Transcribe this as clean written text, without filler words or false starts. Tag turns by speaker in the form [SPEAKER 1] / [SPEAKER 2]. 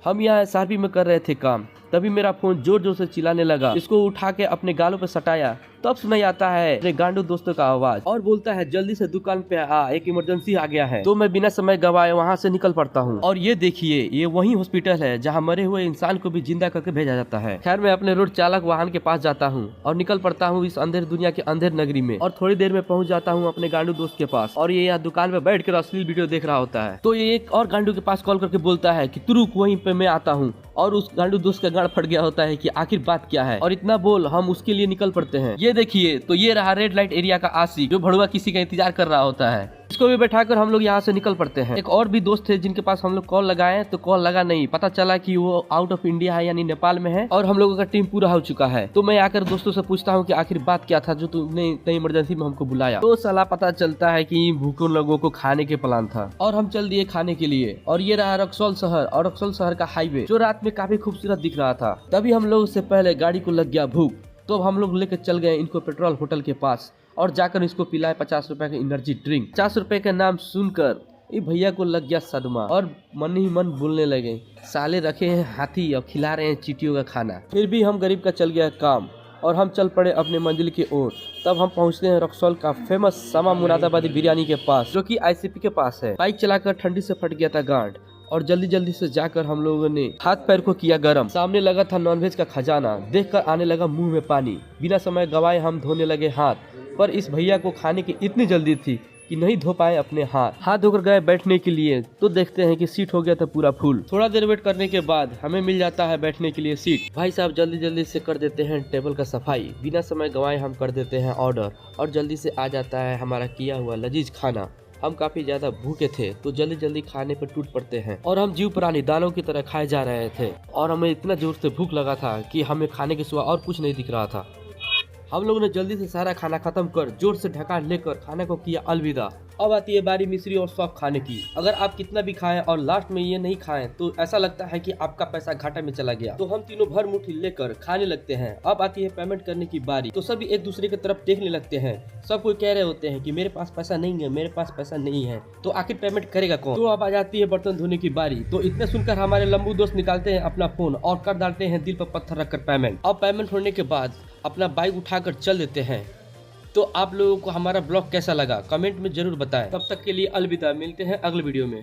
[SPEAKER 1] हम यहाँ एसआरपी में कर रहे थे काम, तभी मेरा फोन जोर जोर से चिल्लाने लगा। इसको उठा के अपने गालों पे सटाया, तब सुनाई आता है मेरे गांडू दोस्तों का आवाज और बोलता है जल्दी से दुकान पे आ, एक इमरजेंसी आ गया है। तो मैं बिना समय गवाए वहाँ से निकल पड़ता हूँ। और ये देखिए, ये वही हॉस्पिटल है जहाँ मरे हुए इंसान को भी जिंदा करके भेजा जाता है। खैर मैं अपने रोड चालक वाहन के पास जाता हूँ और निकल पड़ता हूँ इस अंधेर दुनिया के अंधेर नगरी में, और थोड़ी देर में पहुँच जाता हूँ अपने गांडू दोस्त के पास। और ये यहाँ दुकान पे बैठ कर अश्लील वीडियो देख रहा होता है। तो ये एक और गांडू के पास कॉल करके बोलता है कि तू रुक, वहीं पे मैं आता हूँ। और उस गांडू दोस्त का गाड़ फट गया होता है कि आखिर बात क्या है, और इतना बोल हम उसके लिए निकल पड़ते हैं। ये देखिए, तो ये रहा रेड लाइट एरिया का आशिक जो भड़ुआ किसी का इंतजार कर रहा होता है। इसको भी बैठाकर हम लोग यहाँ से निकल पड़ते हैं। एक और भी दोस्त थे जिनके पास हम लोग कॉल लगाए तो कॉल लगा नहीं, पता चला कि वो आउट ऑफ इंडिया है, यानी नेपाल में है, और हम लोगों का टीम पूरा हो चुका है। तो मैं आकर दोस्तों से पूछता हूँ कि आखिर बात क्या था जो तुमने इतनी इमरजेंसी में हमको बुलाया। तो साला पता चलता है कि भूखे लोगों को खाने के प्लान था और हम चल दिए खाने के लिए। और ये रहा रक्सौल शहर, और रक्सौल शहर का हाईवे जो रात में काफी खूबसूरत दिख रहा था। तभी हम लोग से पहले गाड़ी को लग गया भूख, तो हम लोग लेकर चल गए इनको पेट्रोल होटल के पास और जाकर इसको पिलाए 50 रुपए का एनर्जी ड्रिंक। 50 रुपए का नाम सुनकर ये भैया को लग गया सदमा और मन ही मन बोलने लगे, साले रखे हैं हाथी और खिला रहे हैं चींटियों का खाना। फिर भी हम गरीब का चल गया काम और हम चल पड़े अपने मंजिल की ओर। तब हम पहुंचते हैं रक्सौल का फेमस समा मुरादाबादी बिरयानी के पास, जो कि आईसीपी के पास है। बाइक चलाकर ठंडी से फट गया था गांड, और जल्दी जल्दी से जाकर हम लोगों ने हाथ पैर को किया गरम। सामने लगा था नॉनवेज का खजाना, देखकर आने लगा मुंह में पानी। बिना समय गवाए हम धोने लगे हाथ, पर इस भैया को खाने की इतनी जल्दी थी कि नहीं धो पाए अपने हाथ धोकर गए बैठने के लिए, तो देखते हैं कि सीट हो गया था पूरा फुल। थोड़ा देर वेट करने के बाद हमें मिल जाता है बैठने के लिए सीट। भाई साहब जल्दी जल्दी से कर देते हैं टेबल का सफाई। बिना समय गवाए हम कर देते हैं ऑर्डर, और जल्दी से आ जाता है हमारा किया हुआ लजीज खाना। हम काफी ज्यादा भूखे थे तो जल्दी जल्दी खाने पर टूट पड़ते हैं, और हम जीव प्राणी दानों की तरह खाए जा रहे थे। और हमें इतना जोर से भूख लगा था कि हमें खाने के सिवा और कुछ नहीं दिख रहा था। हम लोगों ने जल्दी से सारा खाना खत्म कर जोर से ढका लेकर खाने को किया अलविदा। अब आती है बारी मिश्री और सौंफ खाने की। अगर आप कितना भी खाएं और लास्ट में ये नहीं खाएं तो ऐसा लगता है कि आपका पैसा घाटा में चला गया। तो हम तीनों भर मुट्ठी लेकर खाने लगते हैं। अब आती है पेमेंट करने की बारी, तो सभी एक दूसरे की तरफ देखने लगते हैं। सब कोई कह रहे होते हैं कि मेरे पास पैसा नहीं है, मेरे पास पैसा नहीं है, तो आखिर पेमेंट करेगा कौन। तो अब आ जाती है बर्तन धोने की बारी। तो इतने सुनकर हमारे लंबू दोस्त निकालते हैं अपना फोन और कर डालते हैं दिल पर पत्थर रखकर पेमेंट। अब पेमेंट होने के बाद अपना बाइक उठाकर चल देते हैं। तो आप लोगों को हमारा ब्लॉग कैसा लगा कमेंट में जरूर बताएं। तब तक के लिए अलविदा, मिलते हैं अगले वीडियो में।